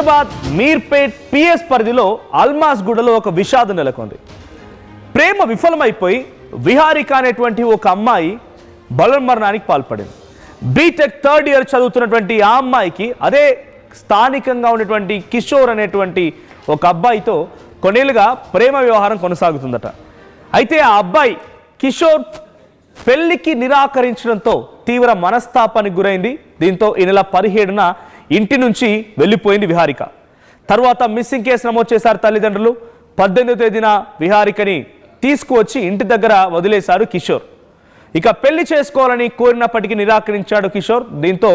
Hyderabad Meerpet PS పరిధిలో అల్మాస్గూడలో ఒక విషాదం నెలకొంది. ప్రేమ విఫలమైపోయి విహారిక అనేటువంటి ఒక అమ్మాయి బలవన్మరణానికి పాల్పడింది. బీటెక్ థర్డ్ ఇయర్ చదువుతున్నటువంటి ఆ అమ్మాయికి అదే స్థానికంగా ఉన్నటువంటి కిషోర్ అనేటువంటి ఒక అబ్బాయితో కొన్నేళ్లుగా ప్రేమ వ్యవహారం కొనసాగుతుందట. అయితే ఆ అబ్బాయి కిషోర్ పెళ్లికి నిరాకరించడంతో తీవ్ర మనస్తాపానికి గురైంది. దీంతో ఈ నెల 17న ఇంటి నుంచి వెళ్ళిపోయింది విహారిక. తర్వాత మిస్సింగ్ కేసు నమోదు చేశారు తల్లిదండ్రులు. 18వ తేదీన విహారికని తీసుకువచ్చి ఇంటి దగ్గర వదిలేశారు కిషోర్. ఇక పెళ్లి చేసుకోవాలని కోరినప్పటికీ నిరాకరించాడు కిషోర్. దీంతో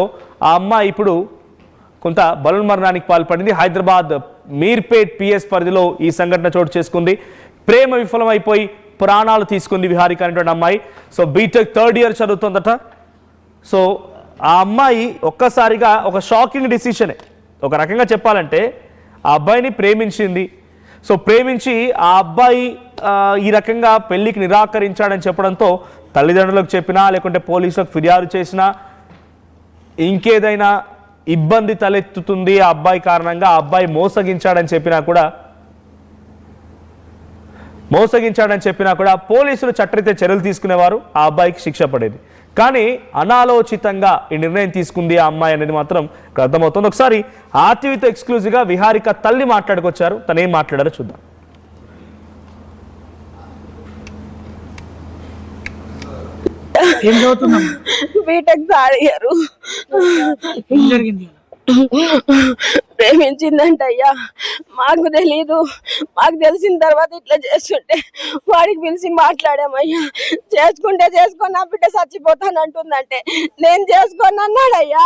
ఆ అమ్మాయి ఇప్పుడు కొంత బలవన్మరణానికి పాల్పడింది. హైదరాబాద్ మీర్పేట్ పిఎస్ పరిధిలో ఈ సంఘటన చోటు చేసుకుంది. ప్రేమ విఫలమైపోయి ప్రాణాలు తీసుకుంది విహారిక అనేటువంటి అమ్మాయి. సో బీటెక్ థర్డ్ ఇయర్ చదువుతుందట. సో ఆ అమ్మాయి ఒక్కసారిగా ఒక షాకింగ్ డిసిషనే. ఒక రకంగా చెప్పాలంటే ఆ అబ్బాయిని ప్రేమించింది. సో ప్రేమించి ఆ అబ్బాయి ఈ రకంగా పెళ్లికి నిరాకరించాడని చెప్పడంతో తల్లిదండ్రులకు చెప్పినా లేకుంటే పోలీసులకు ఫిర్యాదు చేసినా ఇంకేదైనా ఇబ్బంది తలెత్తుతుంది ఆ అబ్బాయి కారణంగా, ఆ అబ్బాయి మోసగించాడని చెప్పినా కూడా పోలీసులు చట్టరీత్యా చర్యలు తీసుకునేవారు, ఆ అబ్బాయికి శిక్ష పడేది. కానీ అనాలోచితంగా ఈ నిర్ణయం తీసుకుంది ఆ అమ్మాయి అనేది మాత్రం అర్థమవుతుంది. ఒకసారి ఆర్టీవీతో ఎక్స్క్లూజివ్గా విహారిక తల్లి మాట్లాడుకొచ్చారు. తను ఏం మాట్లాడారో చూద్దాం. బీటెక్ తాడిగారు ప్రేమించిందంటయ్యా. మాకు తెలీదు. మాకు తెలిసిన తర్వాత ఇట్లా చేస్తుంటే వాడికి పిలిచి మాట్లాడామయ్యా. చేసుకుంటే చేసుకొని నా బిడ్డ చచ్చిపోతానంటుందంటే నేను చేసుకోను అన్నాడయ్యా.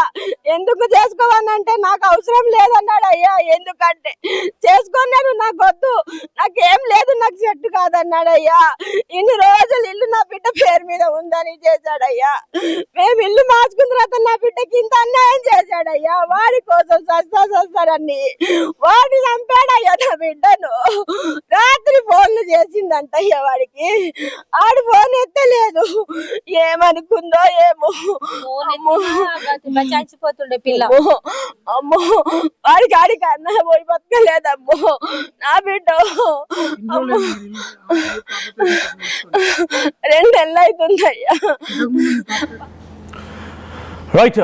ఎందుకు చేసుకోవాలంటే నాకు అవసరం లేదన్నాడయ్యా. ఎందుకంటే చేసుకున్నాను, నాకు వద్దు, నాకేం లేదు, నాకు చెట్టు కాదన్నాడయ్యా. ఇన్ని రోజులు ఇల్లు నా బిడ్డ పేరు మీద ఉందని చేశాడయ్యా. మేము ఇల్లు మార్చుకున్న తర్వాత నా బిడ్డకి ఇంత అన్యాయం చేశాడయ్యా. వాడి కోసం సస్తారని వాడిని చంపాడయ్యా. నా బిడ్డను రాత్రి ఫోన్లు చేసిందంటయ్యా వాడికి. ఆడు ఫోన్ ఎత్తలేదు. ఏమనుకుందో ఏమో, చచ్చిపోతుండే పిల్ల. అమ్మో వాడికి ఆడికి అన్న పోయి బతకలేదమ్మో నా బిడ్డ. 2 నెలలు అవుతుందయ్యా. రైట్,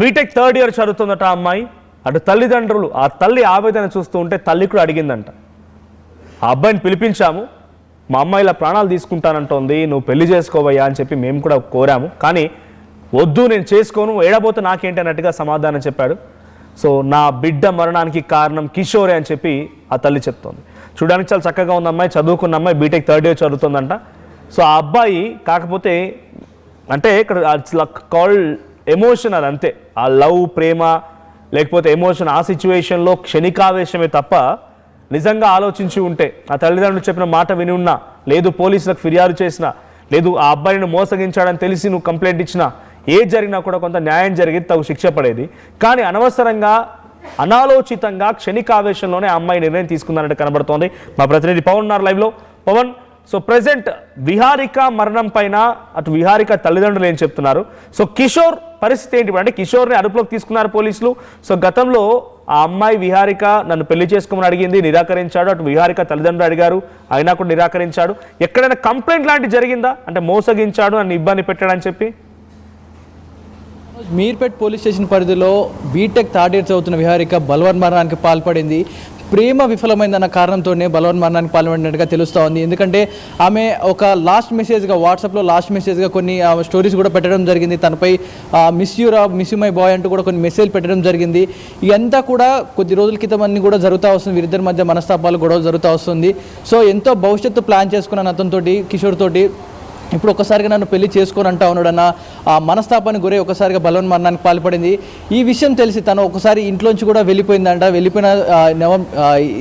బీటెక్ థర్డ్ ఇయర్ చదువుతుందట ఆ అమ్మాయి. అటు తల్లిదండ్రులు, ఆ తల్లి ఆవేదన చూస్తూ ఉంటే తల్లి కూడా అడిగిందంట, ఆ అబ్బాయిని పిలిపించాము, మా అమ్మాయి ఇలా ప్రాణాలు తీసుకుంటానంటోంది, నువ్వు పెళ్లి చేసుకోవయ్యా అని చెప్పి మేము కూడా కోరాము, కానీ వద్దు నేను చేసుకోను, ఏడబోతే నాకేంటి అన్నట్టుగా సమాధానం చెప్పాడు. సో నా బిడ్డ మరణానికి కారణం కిషోరే అని చెప్పి ఆ తల్లి చెప్తోంది. చూడడానికి చాలా చక్కగా ఉంది అమ్మాయి, చదువుకున్న అమ్మాయి, బీటెక్ థర్డ్ ఇయర్ చదువుతుందంట. సో ఆ అబ్బాయి కాకపోతే అంటే ఇక్కడ కాల్డ్ ఎమోషనల్ అంతే. ఆ లవ్, ప్రేమ లేకపోతే ఎమోషన్ ఆ సిచ్యువేషన్లో క్షణికావేశమే తప్ప నిజంగా ఆలోచించి ఉంటే, ఆ తల్లిదండ్రులు చెప్పిన మాట విని ఉన్నా, లేదు పోలీసులకు ఫిర్యాదు చేసినా, లేదు ఆ అబ్బాయిని మోసగించాడని తెలిసి నువ్వు కంప్లైంట్ ఇచ్చినా, ఏది జరిగినా కూడా కొంత న్యాయం జరిగేది, తగు శిక్ష పడేది. కానీ అనవసరంగా అనాలోచితంగా క్షణికావేశంలోనే ఆ అమ్మాయి నిర్ణయం తీసుకుందన్నట్టు కనబడుతోంది. మా ప్రతినిధి పవన్ ఉన్నారు లైవ్లో. పవన్, సో ప్రెసెంట్ విహారిక మరణం పైన అటు విహారిక తల్లిదండ్రులు ఏం చెప్తున్నారు? సో కిషోర్ పరిస్థితి ఏంటి? అంటే కిషోర్ని అదుపులోకి తీసుకున్నారు పోలీసులు. సో గతంలో ఆ అమ్మాయి విహారిక నన్ను పెళ్లి చేసుకోమని అడిగింది, నిరాకరించాడు. అటు విహారిక తల్లిదండ్రులు అడిగారు, అయినా కూడా నిరాకరించాడు. ఎక్కడైనా కంప్లైంట్ లాంటివి జరిగిందా? అంటే మోసగించాడు, నన్ను ఇబ్బంది పెట్టాడని చెప్పి. మీర్పేట్ పోలీస్ స్టేషన్ పరిధిలో బీటెక్ థర్డ్ ఇయర్ చదువుతున్న విహారిక బలవన్మరణానికి పాల్పడింది. ప్రేమ విఫలమైందన్న కారణంతోనే బలవన్మరణానికి పాల్పడినట్టుగా తెలుస్తూ ఉంది. ఎందుకంటే ఆమె ఒక లాస్ట్ మెసేజ్గా, వాట్సాప్లో లాస్ట్ మెసేజ్గా కొన్ని స్టోరీస్ కూడా పెట్టడం జరిగింది. తనపై మిస్ యూ మై బాయ్ అంటూ కూడా కొన్ని మెసేజ్ పెట్టడం జరిగింది. ఇదంతా కూడా కొద్ది రోజుల క్రితం అన్ని కూడా జరుగుతూ వస్తుంది. వీరిద్దరి మధ్య మనస్తాపాలు గొడవ జరుగుతూ వస్తుంది. సో ఎంతో భవిష్యత్తు ప్లాన్ చేసుకున్నాను అతనితోటి, కిషోర్ తోటి. ఇప్పుడు ఒక్కసారిగా నన్ను పెళ్లి చేసుకొని అంటా ఉన్నాడన్న ఆ మనస్తాపానికి గురై ఒకసారిగా బలవన్మరణానికి పాల్పడింది. ఈ విషయం తెలిసి తను ఒకసారి ఇంట్లోంచి కూడా వెళ్ళిపోయిందంట. వెళ్ళిపోయిన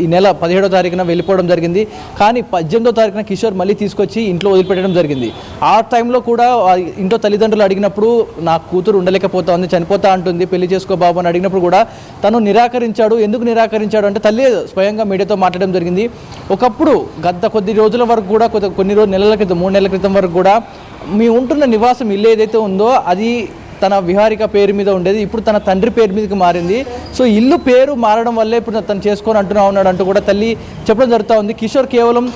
ఈ నెల 17వ తారీఖున వెళ్ళిపోవడం జరిగింది. కానీ 18వ తారీఖున కిషోర్ మళ్ళీ తీసుకొచ్చి ఇంట్లో వదిలిపెట్టడం జరిగింది. ఆ టైంలో కూడా ఇంట్లో తల్లిదండ్రులు అడిగినప్పుడు నా కూతురు ఉండలేకపోతా ఉంది, చనిపోతా అంటుంది, పెళ్లి చేసుకో బాబు అని అడిగినప్పుడు కూడా తను నిరాకరించాడు. ఎందుకు నిరాకరించాడు అంటే తల్లి స్వయంగా మీడియాతో మాట్లాడడం జరిగింది. ఒకప్పుడు గత కొద్ది రోజుల వరకు కూడా కొన్ని నెలల క్రితం 3 నెలల క్రితం వరకు కూడా మీ ఉంటున్న నివాసం ఇల్లు ఏదైతే ఉందో అది తన విహారిక పేరు మీద ఉండేది, ఇప్పుడు తన తండ్రి పేరు మీదకి మారింది. సో ఇల్లు పేరు మారడం వల్లే ఇప్పుడు తను చేసుకొని ఉన్నాడు అంటూ కూడా తల్లి చెప్పడం జరుగుతూ ఉంది. కిషోర్ కేవలం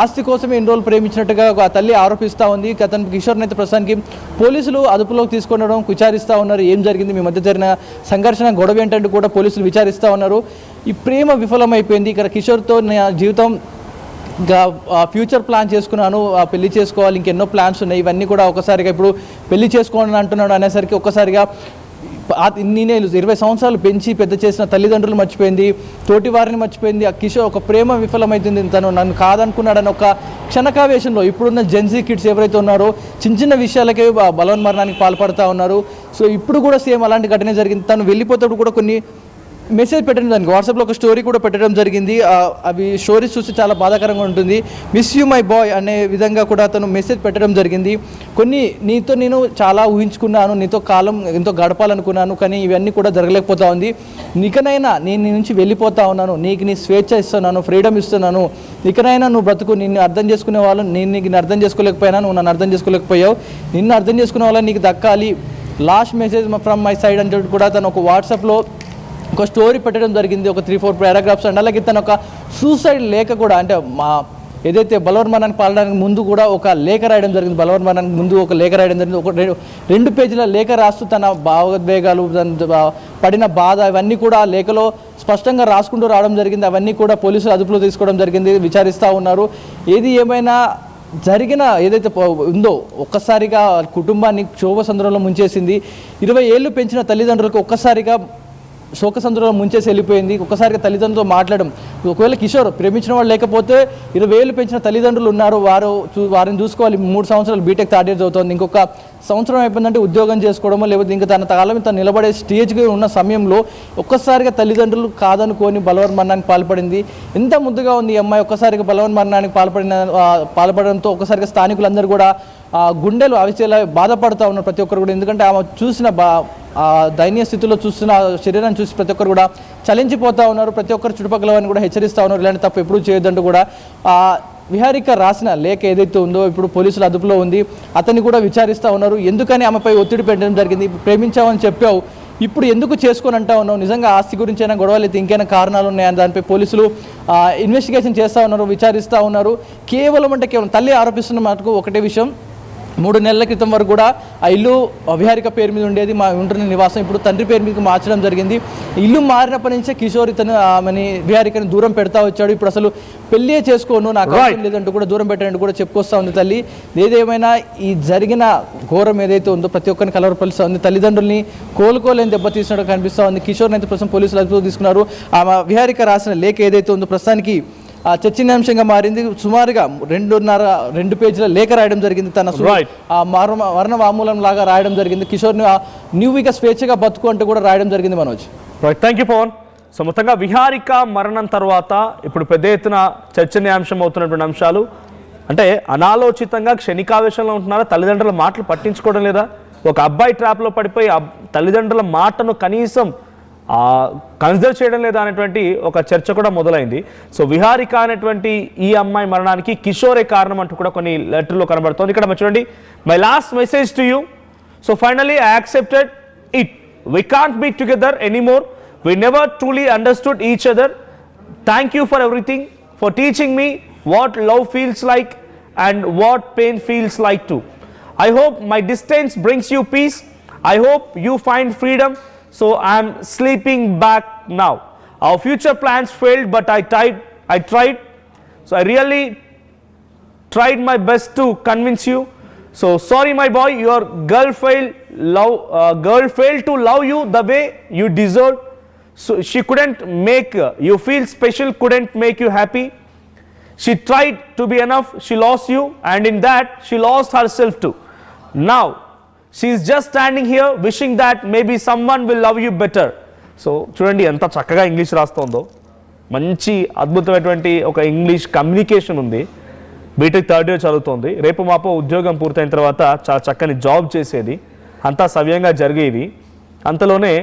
ఆస్తి కోసమే ఎన్ని రోజులు ప్రేమించినట్టుగా ఆ తల్లి ఆరోపిస్తూ ఉంది. అతను కిషోర్ని అయితే ప్రస్తుతానికి పోలీసులు అదుపులోకి తీసుకొనడం విచారిస్తూ ఉన్నారు. ఏం జరిగింది, మీ మధ్య జరిగిన సంఘర్షణ, గొడవ ఏంటంటే కూడా పోలీసులు విచారిస్తూ ఉన్నారు. ఈ ప్రేమ విఫలమైపోయింది. ఇక్కడ కిషోర్తో నా జీవితం ఇంకా ఫ్యూచర్ ప్లాన్ చేసుకున్నాను, పెళ్లి చేసుకోవాలి, ఇంకెన్నో ప్లాన్స్ ఉన్నాయి, ఇవన్నీ కూడా ఒకసారిగా ఇప్పుడు పెళ్లి చేసుకోవాలని అంటున్నాడు అనేసరికి ఒక్కసారిగా నేను 20 సంవత్సరాలు పెంచి పెద్ద చేసిన తల్లిదండ్రులు మర్చిపోయింది, తోటి వారిని మర్చిపోయింది. ఆ కిషోర్ ఒక ప్రేమ విఫలమైతుంది, తను నన్ను కాదనుకున్నాడని ఒక క్షణకావేశంలో ఇప్పుడున్న జెన్జీ కిడ్స్ ఎవరైతే ఉన్నారో చిన్న చిన్న విషయాలకే బలవన్మరణానికి పాల్పడుతూ ఉన్నారు. సో ఇప్పుడు కూడా సేమ్ అలాంటి ఘటన జరిగింది. తను వెళ్ళిపోతాడు కూడా కొన్ని మెసేజ్ పెట్టడం దానికి వాట్సాప్లో ఒక స్టోరీ కూడా పెట్టడం జరిగింది. అవి స్టోరీస్ చూసి చాలా బాధాకరంగా ఉంటుంది. మిస్ యూ మై బాయ్ అనే విధంగా కూడా అతను మెసేజ్ పెట్టడం జరిగింది. కొన్ని నీతో నేను చాలా ఊహించుకున్నాను, నీతో కాలం ఎంతో గడపాలనుకున్నాను, కానీ ఇవన్నీ కూడా జరగలేకపోతా ఉంది. నీకనైనా నేను నీ నుంచి వెళ్ళిపోతా ఉన్నాను, నీకు నీ స్వేచ్ఛ ఇస్తున్నాను, ఫ్రీడమ్ ఇస్తున్నాను, నీకనైనా నువ్వు బ్రతుకు, నిన్ను అర్థం చేసుకునే వాళ్ళు నేను నీకు అర్థం చేసుకోలేకపోయినా, నువ్వు నన్ను అర్థం చేసుకోలేకపోయావు, నిన్ను అర్థం చేసుకునే వాళ్ళని నీకు దక్కాలి, last message from my side అంటే కూడా తను ఒక వాట్సాప్లో ఒక స్టోరీ పెట్టడం జరిగింది, ఒక 3-4 పారాగ్రాఫ్స్ అండ్ అలాగే తను ఒక సూసైడ్ లేఖ కూడా, అంటే ఏదైతే బలవన్మరణానికి పాలడానికి ముందు కూడా ఒక లేఖ రాయడం జరిగింది. బలవన్మరణానికి ముందు ఒక లేఖ రాయడం జరిగింది. ఒక 2 పేజీల లేఖ రాస్తూ తన భావోద్వేగాలు, పడిన బాధ ఇవన్నీ కూడా ఆ లేఖలో స్పష్టంగా రాసుకుంటూ రావడం జరిగింది. అవన్నీ కూడా పోలీసులు అదుపులో తీసుకోవడం జరిగింది, విచారిస్తూ ఉన్నారు. ఏది ఏమైనా జరిగిన ఏదైతే ఉందో ఒక్కసారిగా కుటుంబాన్ని క్షోభసంద్రంలో ముంచేసింది. 20 ఏళ్ళు పెంచిన తల్లిదండ్రులకు ఒక్కసారిగా శోకసంద్రంలో ముంచేసి వెళ్ళిపోయింది. ఒక్కసారిగా తల్లిదండ్రులతో మాట్లాడడం, ఒకవేళ కిషోర్ ప్రేమించిన వాళ్ళు లేకపోతే 20 ఏళ్ళు పెంచిన తల్లిదండ్రులు ఉన్నారు, వారిని చూసుకోవాలి. 3 సంవత్సరాలు బీటెక్ థర్డ్ ఇయర్ చదువుతుంది, ఇంకొక సంవత్సరం అయిపోయిందంటే ఉద్యోగం చేసుకోవడమో లేకపోతే ఇంకా తన కాలం తను నిలబడే స్టేజ్కి ఉన్న సమయంలో ఒక్కసారిగా తల్లిదండ్రులు కాదనుకొని బలవన్మరణానికి పాల్పడింది. ఎంత ముద్దుగా ఉంది ఈ అమ్మాయి, ఒక్కసారిగా బలవన్మరణానికి పాల్పడడంతో ఒక్కసారిగా స్థానికులందరూ కూడా గుండెలు అవిచేలా బాధపడుతూ ఉన్నారు ప్రతి ఒక్కరు కూడా. ఎందుకంటే ఆమె చూసిన దయనీయ స్థితిలో చూస్తున్న శరీరాన్ని చూసి ప్రతి ఒక్కరు కూడా చలించిపోతూ ఉన్నారు. ప్రతి ఒక్కరు చుట్టుపక్కల వారిని కూడా హెచ్చరిస్తూ ఉన్నారు, ఇలాంటి తప్పు ఎప్పుడూ చేయొద్దంటూ కూడా. విహారిక రాసిన లేఖ ఏదైతే ఉందో ఇప్పుడు పోలీసుల అదుపులో ఉంది, అతన్ని కూడా విచారిస్తూ ఉన్నారు. ఎందుకని ఆమెపై ఒత్తిడి పెట్టడం జరిగింది, ప్రేమించామని చెప్పావు, ఇప్పుడు ఎందుకు చేసుకొని అంటా ఉన్నావు, నిజంగా ఆస్తి గురించి అయినా గొడవలు అయితే ఇంకైనా కారణాలు ఉన్నాయని దానిపై పోలీసులు ఇన్వెస్టిగేషన్ చేస్తూ ఉన్నారు, విచారిస్తూ ఉన్నారు. కేవలం తల్లి ఆరోపిస్తున్న మటుకు ఒకటే విషయం, 3 నెలల క్రితం వరకు కూడా ఆ ఇల్లు విహారిక పేరు మీద ఉండేది, మా ఉంటున్న నివాసం ఇప్పుడు తండ్రి పేరు మీదకి మార్చడం జరిగింది. ఇల్లు మారినప్పటి నుంచే కిషోర్ ఇతను ఆమెని విహారికని దూరం పెడతా వచ్చాడు. ఇప్పుడు అసలు పెళ్ళే చేసుకోను, నాకు అవసరం లేదంటూ కూడా దూరం పెట్టాలంటూ కూడా చెప్పుకొస్తా ఉంది తల్లి. ఏదేమైనా ఈ జరిగిన ఘోరం ఏదైతే ఉందో ప్రతి ఒక్కరిని కలవరపరుస్తూ ఉంది, తల్లిదండ్రుల్ని కోలుకోలేని దెబ్బతీసినట్టు కనిపిస్తూ ఉంది. కిషోర్ని అయితే ప్రస్తుతం పోలీసులు అదుపులోకి తీసుకున్నారు. ఆమె విహారిక రాసిన లేఖ ఏదైతే ఉందో ప్రస్తుతానికి చర్చనీయాంశంగా మారింది. సుమారుగా 2 పేజీల లేఖ రాయడం జరిగింది, తన వర్ణ వామూలం లాగా రాయడం జరిగింది. కిషోర్ని నువ్వు ఇక స్వేచ్ఛగా బతుకు అంటూ కూడా రాయడం జరిగింది. Manoj, thank you Pavan. So మొత్తంగా విహారిక మరణం తర్వాత ఇప్పుడు పెద్ద ఎత్తున చర్చనీయాంశం అవుతున్నటువంటి అంశాలు అంటే అనాలోచితంగా క్షణికావేశంలో ఉంటున్నారా, తల్లిదండ్రుల మాటలు పట్టించుకోవడం లేదా, ఒక అబ్బాయి ట్రాప్లో పడిపోయి తల్లిదండ్రుల మాటను కనీసం కన్సిడర్ చేయడం లేదా అనేటువంటి ఒక చర్చ కూడా మొదలైంది. సో విహారిక అనేటువంటి ఈ అమ్మాయి మరణానికి కిషోరే కారణం అంటూ కూడా కొన్ని లెటర్లో కనబడుతుంది. ఇక్కడ చూడండి, my last message to you, so finally I accepted it, we can't be together anymore, we never truly understood each other, thank you for everything, for teaching me what love feels like and what pain feels like too. I hope my distance brings you peace, I hope you find freedom. So I am sleeping back now. Our future plans failed, but I tried. So I really tried my best to convince you. So sorry, my boy, your girl failed to love you the way you deserved. So she couldn't make you feel special, couldn't make you happy. She tried to be enough. She lost you, and in that she lost herself too. Now she is just standing here wishing that maybe someone will love you better. So చూడండి ఎంత చక్కగా English రాస్తుందో, మంచి అద్భుతమైనటువంటి ఒక English communication ఉంది. BTech third year చదువుతోంది, రేపు మాపో ఉద్యోగం పూర్తయిన తర్వాత చాలా చక్కని జాబ్ చేసేది, అంతా సవ్యంగా జరిగేది. అంతలోనే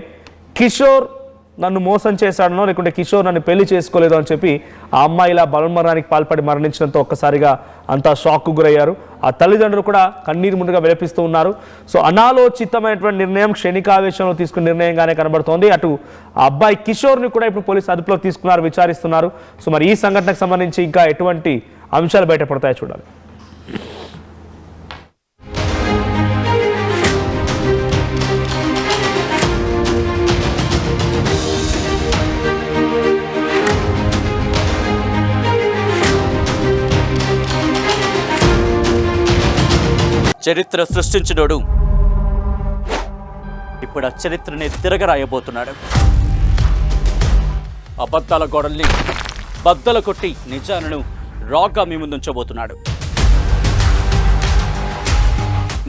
కిషోర్ నన్ను మోసం చేశాడనో లేకుంటే కిషోర్ నన్ను పెళ్లి చేసుకోలేదు అని చెప్పి ఆ అమ్మాయి ఇలా బలవన్మరణానికి పాల్పడి మరణించడంతో ఒక్కసారిగా అంతా షాక్కు గురయ్యారు. ఆ తల్లిదండ్రులు కూడా కన్నీరు ముందుగా విలపిస్తూ ఉన్నారు. సో అనాలోచితమైనటువంటి నిర్ణయం, క్షణికావేశంలో తీసుకున్న నిర్ణయంగానే కనబడుతోంది. అటు ఆ అబ్బాయి కిషోర్ని కూడా ఇప్పుడు పోలీసు అదుపులో తీసుకున్నారు, విచారిస్తున్నారు. సో మరి ఈ సంఘటనకు సంబంధించి ఇంకా ఎటువంటి అంశాలు బయటపడతాయో చూడాలి. చరిత్ర సృష్టించినోడు ఇప్పుడు ఆ చరిత్రని తిరగరాయబోతున్నాడు. అబద్ధాల గోడల్ని బద్దలు కొట్టి నిజాలను రాగా మీ ముందుంచబోతున్నాడు.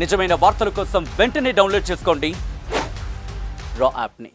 నిజమైన వార్తల కోసం వెంటనే డౌన్లోడ్ చేసుకోండి రా యాప్ని.